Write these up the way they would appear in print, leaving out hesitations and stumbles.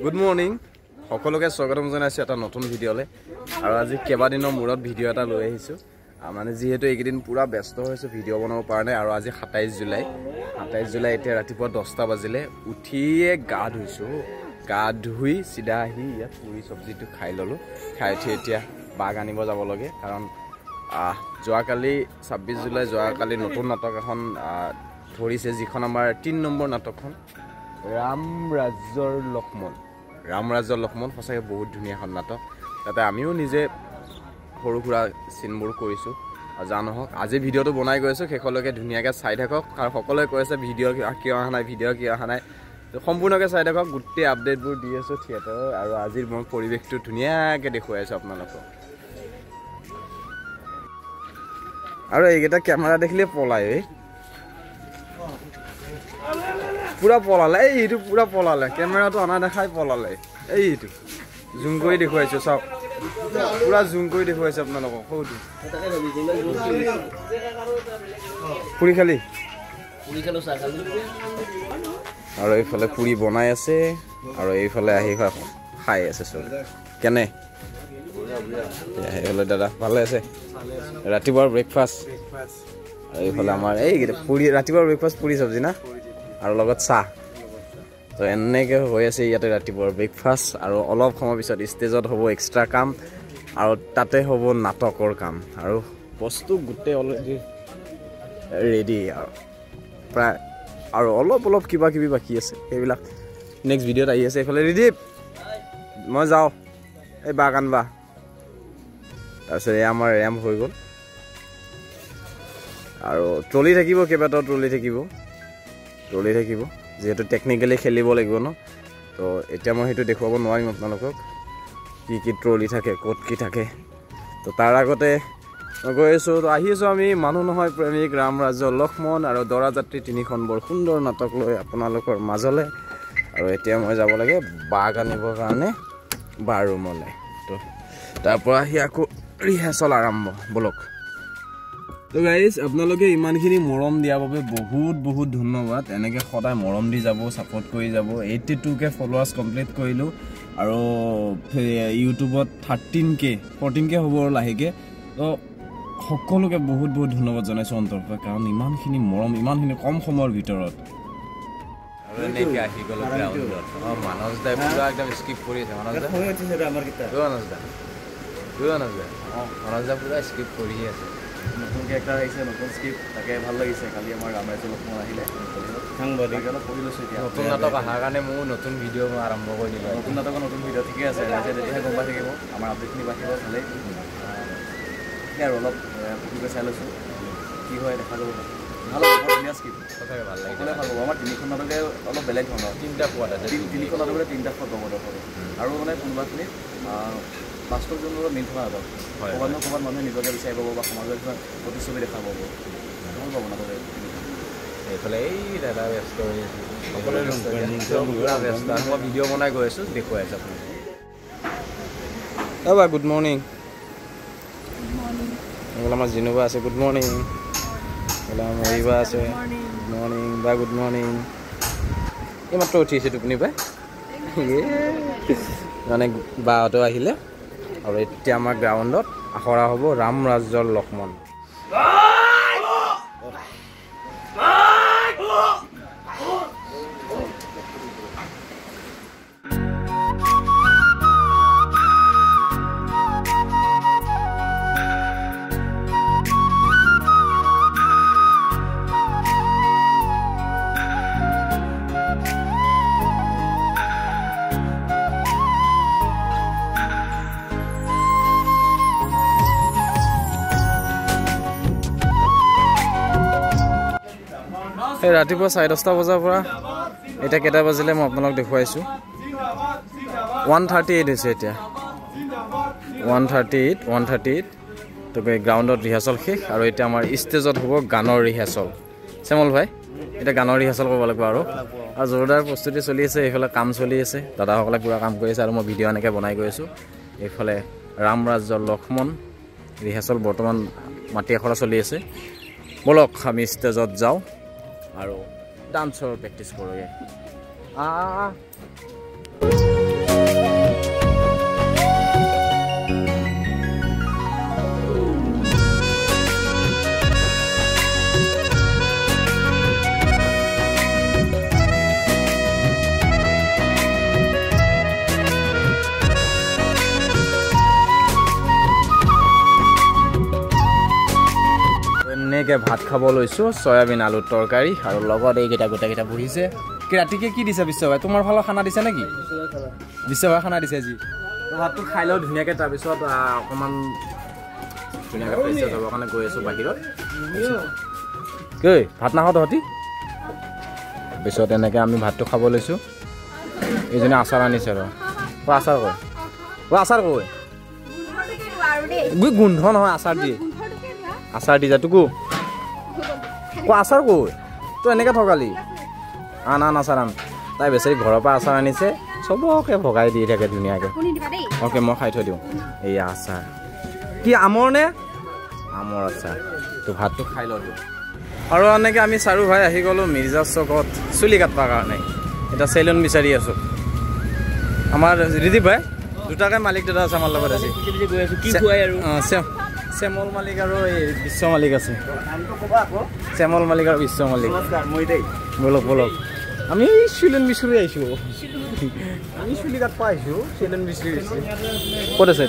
Good morning. সকলোকে স্বাগতম জনাইছো এটা নতুন ভিডিওলে আৰু আজি কেবাদিনৰ মূৰত ভিডিও এটা লৈ আহিছো মানে যেহেতু এইকেদিন পুৰা ব্যস্ত হৈছো ভিডিও বনাব পৰা নাই আৰু আজি 27 জুলাই এতিয়া ৰাতিপুৱা 10টা বাজিলে উঠিয়ে গা ধুইছো গা ধুই সিধা আহি ইয়াত পুৰি সবজিটো খাই ললো খাই উঠি এতিয়া বাগ আনিব যাব লাগে কাৰণ যোৱাকালি 26 জুলাই যোৱাকালি নতুন নাটক এখন ধৰিছে যিখন আমাৰ 3 নম্বৰ নাটকখন ৰাম ৰাজ্যৰ লক্ষ্মণ সঁচাকৈ বহুত ধুনীয়া এখন নাটক তাতে আমিও নিজে সৰু সুৰা চিনবোৰ কৰিছোঁ আৰু জানো হওক আজি ভিডিঅ'টো বনাই গৈছোঁ শেষলৈকে ধুনীয়াকৈ চাই থাকক আৰু সকলোৱে কৈছে ভিডিঅ' কিয় অহা নাই সম্পূৰ্ণকৈ চাই থাকক গোটেই আপডেটবোৰ দি আছোঁ থিয়েটাৰৰ আৰু আজিৰ মই পৰিৱেশটো ধুনীয়াকৈ দেখুৱাই আছোঁ আপোনালোকক আৰু এইকেইটা কেমেৰা দেখিলে পলাই পুৰা পলালে এইটো পুৰা পলালে কেমেৰাটো অনা দেখাই পলালে এইটো জুম কৰি দেখুৱাইছো চাওক পুৰা জুম কৰি দেখুৱাইছো আপোনালোকক সৌটো পুৰি খালি আৰু এইফালে পুৰি বনাই আছে আৰু এইফালে আহি খাই আছে চব কেনে এইফালে দাদা ভালে আছে ৰাতিপুৱাৰ ব্ৰেকফাষ্ট আৰু এইফালে আমাৰ এইকেইটা পুৰি ৰাতিপুৱাৰ ব্ৰেকফাষ্ট পুৰি চব্জি না আৰু লগত চাহ তো এনেকৈ হৈ আছে ইয়াতে ৰাতিপুৱাৰ ব্ৰেকফাষ্ট আৰু অলপ সময় পিছত ষ্টেজত হ'ব এক্সট্ৰা কাম আৰু তাতে হ'ব নাটকৰ কাম আৰু বস্তু গোটেই অলৰেডি ৰেডি আৰু প্ৰায় আৰু অলপ কিবা কিবি বাকী আছে সেইবিলাক নেক্সট ভিডিঅ'ত আহি আছে এইফালে ৰিদীপ মই যাওঁ এই বাগ আনবা তাৰপিছত এই আমাৰ ৰেম্প হৈ গ'ল আৰু ট্ৰলি থাকিব কেইবাটাও ট্ৰলি থাকিব যেহেতু টেকনিকেলি খেলিব লাগিব ন তো এতিয়া মই সেইটো দেখুৱাব নোৱাৰিম আপোনালোকক কি ট্ৰলি থাকে ক'ত কি থাকে তো তাৰ আগতে মই গৈ আছোঁ তো আহি আছোঁ আমি মানুহ নহয় প্ৰেমিক ৰাম ৰাজ্য লক্ষ্মণ আৰু দৰাযাত্ৰী 3খন বৰ সুন্দৰ নাটক লৈ আপোনালোকৰ মাজলৈ আৰু এতিয়া মই যাব লাগে বাগ আনিবৰ কাৰণে বাৰ ৰুমলৈ তো তাৰ পৰা আহি আকৌ ৰিহাৰ্চল আৰম্ভ বলক তো গাইজ আপোনালোকে ইমানখিনি মৰম দিয়াৰ বাবে বহুত ধন্যবাদ এনেকৈ সদায় মৰম দি যাব ছাপোৰ্ট কৰি যাব 82K ফলোৱাৰ্ছ কমপ্লিট কৰিলোঁ আৰু ইউটিউবত 14K হ'ব আৰু লাহেকৈ তো সকলোকে বহুত ধন্যবাদ জনাইছোঁ অন্তৰৰ পৰা কাৰণ ইমানখিনি মৰম ইমানখিনি কম সময়ৰ ভিতৰত আৰু এনেকৈ আহি গ'লো গ্ৰাউণ্ডত মানস দাই পুৰা একদম স্কিপ কৰি আছে মানস দা পুৰা স্কিপ কৰিয়ে আছে নতুনকৈ একটা আহিছে নতুন স্ক্ৰিপ্ট তাকে ভাল লাগিছে কালি আমাৰ ৰাম ৰাজ্য লক্ষ্মণ আহিলে অলপ পঢ়ি লৈছোঁ এতিয়া নতুন নাটক অহাৰ কাৰণে মোৰ নতুন ভিডিঅ' আৰম্ভ কৰি দিলোঁ নতুন নাটকৰ নতুন ভিডিঅ' ঠিকে আছে ৰাইজে তেতিয়াহে গম পাই থাকিব আমাৰ আপডেটখিনি বাঢ়িব ভালেই সেয়া আৰু অলপ পঢ়িকৈ চাই লৈছোঁ কি হয় দেখা যাব ভাল হ'ব বৰ ধুনীয়া স্ক্ৰিপ্ট সঁচাকৈ ভাল লাগে ভাল হ'ব আমাৰ 3খন নাটকে অলপ বেলেগ ধৰণৰ 3টা পোৱাত আছে 3খন নাটকতে 3টা ফট পাব দৰ্শকে আৰু মানে কোনোবাখিনিত বাস্তৱ জীৱনৰ মিল থকা নাটক ক'ৰবাত মানুহে নিজকে বিচাৰি পাব বা সমাজৰ কিছুমান প্ৰতিচ্ছবি দেখা পাব ভাল পাব নাটকে এইফালে এই দাদা ব্যস্ত হৈ আছে মই ভিডিঅ' বনাই গৈ আছোঁ দেখুৱাই আছে আপুনি বা গুড মৰ্ণিং আমাৰ জিনুবা আছে গুড মৰ্ণিং মৰিবা আছে গুড মৰ্ণিং বা গুড মৰ্ণিং এইমাত্ৰ উঠিছে টোপনি পাই মানে বাহঁতো আহিলে আৰু এতিয়া আমাৰ গ্ৰাউণ্ডত আখৰা হ'ব ৰাম ৰাজ্যৰ লক্ষ্মণ ৰাতিপুৱা 10:30 বজাৰ পৰা এতিয়া কেইটা বাজিলে মই আপোনালোক দেখুৱাইছোঁ 1:38 হৈছে এতিয়া 1:38 তো গ্ৰাউণ্ডত ৰিহাৰ্চল শেষ আৰু এতিয়া আমাৰ ষ্টেজত হ'ব গানৰ ৰিহাৰ্চল চেমল ভাই এতিয়া গানৰ ৰিহাৰ্চল কৰিব লাগিব আৰু জোৰদাৰ প্ৰস্তুতি চলি আছে এইফালে কাম চলি আছে দাদাসকলে পুৰা কাম কৰি আছে আৰু মই ভিডিঅ' এনেকৈ বনাই গৈ আছোঁ এইফালে ৰাম ৰাজ্যৰ লক্ষ্মণ ৰিহাৰ্চল বৰ্তমান মাটি আখৰা চলি আছে বলক আমি ষ্টেজত যাওঁ আৰু ডান্সৰ প্ৰেক্টিছ কৰোঁগৈ এনেকৈ ভাত খাব লৈছোঁ চয়াবিন আলুৰ তৰকাৰী আৰু লগত এইকেইটা গোটেইকেইটা বহিছে কি ৰাতিকে কি দিছে বিশ্বভাই তোমাৰ ফালৰ খানা দিছে নেকি বিশ্বভাই খানা দিছে আজি ভাতটো খাই লওঁ ধুনীয়াকৈ তাৰপিছত অকণমান ধুনীয়াকৈ ফ্ৰেছ যাবৰ কাৰণে গৈ আছোঁ বাহিৰত কি ভাত নাখাওঁ তহঁতি তাৰপিছত এনেকৈ আমি ভাতটো খাব লৈছোঁ এইজনে আচাৰ আনিছে আৰু আচাৰ কয় আচাৰ কয় গোন্ধ নহয় আচাৰ দিয়ে আচাৰ দি যা তোকো আচাৰ কয় তই এনেকৈ থকালি আন আচাৰ আন তাই বেচাৰি ঘৰৰ পৰা আচাৰ আনিছে চবকে ভগাই দি থাকে ধুনীয়াকৈ অ'কে মই খাই থৈ দিওঁ এইয়া আচাৰ কি আমৰ নে আমৰ আচাৰ তো ভাতটো খাই লওঁ আৰু এনেকৈ আমি চাৰু ভাই আহি গ'লোঁ মিৰ্জা চকত চুলি কাটবৰ কাৰণে এতিয়া চেলুন বিচাৰি আছোঁ আমাৰ ৰিদীপ ভাই দুটাকৈ মালিক দাদা আছে আমাৰ লগত আছে চেমল মালিক আৰু এই বিশ্ব মালিক আছে চেমল মালিক আৰু বিশ্ব মালিক বলক বলক আমি চেলুন বিচাৰি আহিছোঁ আমি চুলি কাটব আহিছোঁ চেলুন বিচাৰি আহিছোঁ ক'ত আছে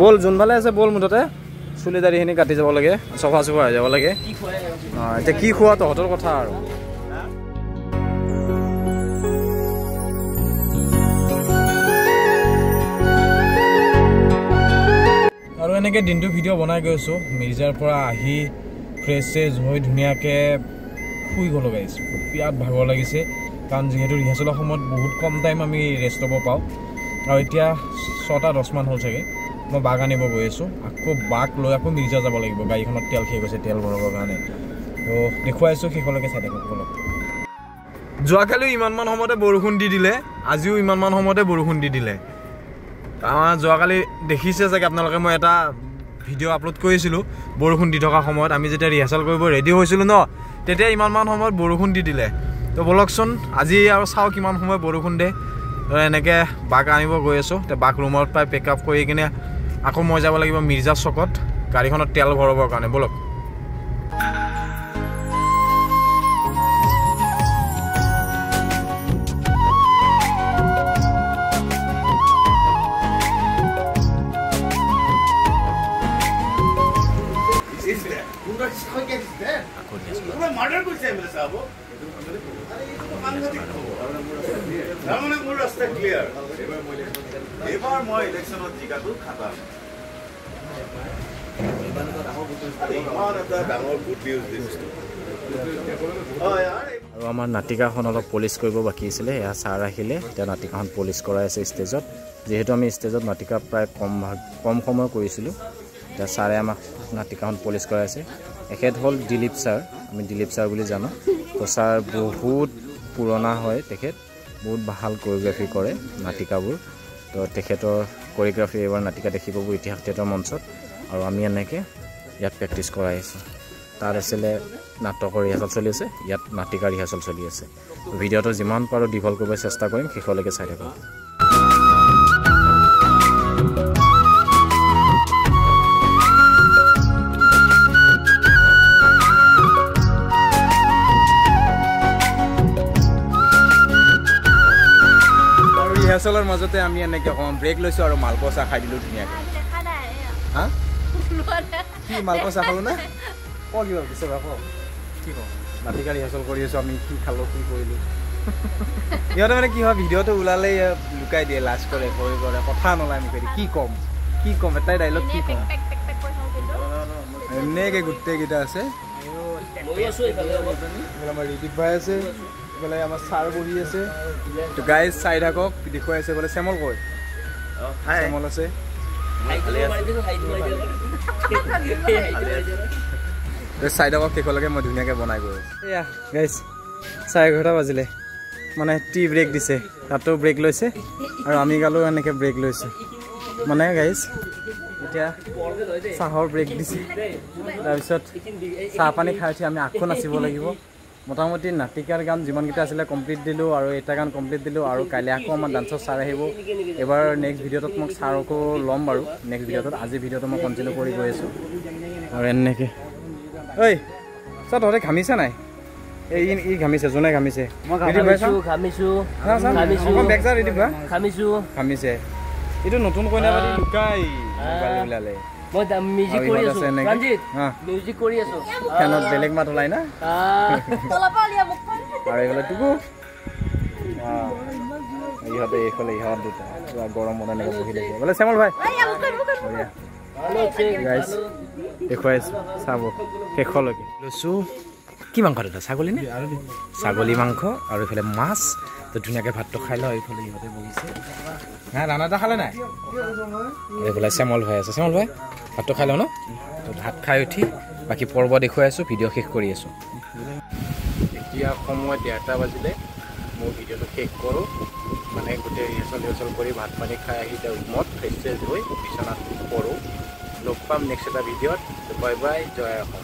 বল যোনফালে আছে বল মুঠতে চুলি দাড়িখিনি কাটি যাব লাগে চফা চফা হৈ যাব লাগে এতিয়া কি খোৱা তহঁতৰ কথা আৰু এনেকৈ দিনটো ভিডিঅ' বনাই গৈ আছোঁ মিৰ্জাৰ পৰা আহি ফ্ৰেছ চেছ হৈ ধুনীয়াকৈ শুই গ'লোঁ গাইছ বিৰাট ভাগৰ লাগিছে কাৰণ যিহেতু ৰিহাৰ্চেলৰ সময়ত বহুত কম টাইম আমি ৰেষ্ট ল'ব পাওঁ আৰু এতিয়া 6:10 মান হ'ল চাগে মই বাঘ আনিব গৈ আছোঁ আকৌ বাঘ লৈ আকৌ মিৰ্জা যাব লাগিব গাড়ীখনত তেল শেষ গৈছে তেল ভৰাবৰ কাৰণে তো দেখুৱাইছোঁ শেষলৈকে চাই থাকক অলপ যোৱাকালিও ইমানমান সময়তে বৰষুণ দি দিলে আজিও ইমানমান সময়তে বৰষুণ দি দিলে আমাৰ যোৱাকালি দেখিছে চাগে আপোনালোকে মই এটা ভিডিঅ' আপলোড কৰিছিলোঁ বৰষুণ দি থকা সময়ত আমি যেতিয়া ৰিহাৰ্চেল কৰিব ৰেডি হৈছিলোঁ ন তেতিয়া ইমানমান সময়ত বৰষুণ দি দিলে তো বলকচোন আজি আৰু চাওঁ কিমান সময় বৰষুণ দে এনেকৈ বাঘ আনিব গৈ আছোঁ এতিয়া বাঘ ৰুমত পাই পেক আপ কৰি কিনে আকৌ মই যাব লাগিব মিৰ্জা চকত গাড়ীখনত তেল ভৰাবৰ কাৰণে বলক এবাৰ মই ইলেকশ্যনত জিকাটো খাটাম আৰু আমাৰ নাটিকাখন অলপ পলিচ কৰিব বাকী আছিলে এয়া ছাৰ আহিলে এতিয়া নাটিকাখন পলিচ কৰাই আছে ষ্টেজত যিহেতু আমি ষ্টেজত নাটিকা প্ৰায় কম সময় কৰিছিলোঁ এতিয়া ছাৰে আমাক নাটিকাখন পলিচ কৰাই আছে এখেত হ'ল দিলীপ ছাৰ আমি দিলীপ ছাৰ বুলি জানো তো ছাৰ বহুত পুৰণা হয় তেখেত বহুত ভাল কোৰিঅ'গ্ৰাফি কৰে নাটিকাবোৰ তো তেখেতৰ কোৰিঅ'গ্ৰাফি এইবাৰ নাটিকা দেখি পাব ইতিহাস থিয়েটাৰ মঞ্চত আৰু আমি এনেকৈ ইয়াত প্ৰেক্টিছ কৰাই আছোঁ তাত আছিলে নাটকৰ ৰিহাৰ্চেল চলি আছে ইয়াত নাটিকাৰ ৰিহাৰ্চেল চলি আছে ভিডিঅ'টো যিমান পাৰোঁ দীঘল কৰিব চেষ্টা কৰিম শেষলৈকে চাই থাকক ৰিহাৰ্চেলৰ মাজতে আমি এনেকৈ অকণমান ব্ৰেক লৈছোঁ আৰু মালপোৱা চাহ খাই দিলোঁ ধুনীয়াকৈ হা কি মালপোৱা চাহ খালোঁ না ক কি ভাবিছে বাৰু কি কওঁ নাটিকা ৰিহাৰ্চেল কৰি আছোঁ আমি কি খালোঁ কি কৰিলোঁ সিহঁতে মানে কি হয় ভিডিঅ'টো ওলালেই লুকাই দিয়ে লাজ কৰে ভয় কৰে কথা নোলায় মুখেদি কি ক'ম এটাই ডাইলগ কি ক'ম এনেকৈ গোটেইকেইটা আছে আমাৰ ৰিদীপ ভাই আছে এইফালে আমাৰ ছাৰ বহি আছে তো গাইজ চাই থাকক দেখুৱাই আছে বোলে চেমল কয় চেমল আছে চাই থাকক শেষলৈকে মই ধুনীয়াকৈ বনাই গৈ এয়া গাইজ 11:30 বাজিলে মানে টি ব্ৰেক দিছে তাতো ব্ৰেক লৈছে আৰু আমি গালো এনেকৈ ব্ৰেক লৈছোঁ মানে গাইজ এতিয়া চাহৰ ব্ৰেক দিছে তাৰপিছত চাহ পানী খাই উঠি আমি আকৌ নাচিব লাগিব মোটামুটি নাটিকাৰ গান যিমানকেইটা আছিলে কমপ্লিট দিলোঁ আৰু এটা গান কমপ্লিট দিলোঁ আৰু কাইলৈ আকৌ আমাৰ ডান্সৰ ছাৰ আহিব এবাৰ নেক্সট ভিডিঅ'টোত মই ছাৰকো ল'ম বাৰু নেক্সট ভিডিঅ'টোত আজি ভিডিঅ'টো মই কণ্টিনিউ কৰি গৈ আছোঁ আৰু এনেকৈ ঐ ছাৰ তহঁতে ঘামিছে নাই ই ঘামিছে যোনে ঘামিছে ঘামিছে এইটো নতুন কইনা পাতি লুকাই ওলালে মই মিউজিক কৰি আছো ৰঞ্জিত মিউজিক কৰি আছো ফেনত বেলেগ মাত ওলাই না আৰু এইফালে টুকু ইহঁতে এইফালে ইহঁত দুটা পুৰা গৰম মনে এনেকৈ বহি থাকে বোলে শ্যামল ভাই গাইজ দেখুৱাইছোঁ চাব শেষলৈকে লৈছোঁ কি মাংস দাদা ছাগলী নে ছাগলী মাংস আৰু এইফালে মাছ তো ধুনীয়াকৈ ভাতটো খাই লওঁ এইফালে ইহঁতে বহিছে হা দানা এটা খালে নাই এইফালে শ্যামল ভাই আছে শ্যামল ভাই ভাতটো খাই লওঁ ন তো ভাত খাই উঠি বাকী পৰ্ব দেখুৱাই আছোঁ ভিডিঅ' শেষ কৰি আছোঁ এতিয়া সময় 1:30 বাজিলে মোৰ ভিডিঅ'টো শেষ কৰোঁ মানে গোটেই ৰিহাৰ্চল কৰি ভাত পানী খাই আহি এতিয়া ৰুমত ফ্ৰেছ হৈ বিচনাত পৰোঁ লগ পাম নেক্সট এটা ভিডিঅ'ত বাই বাই জয় অসম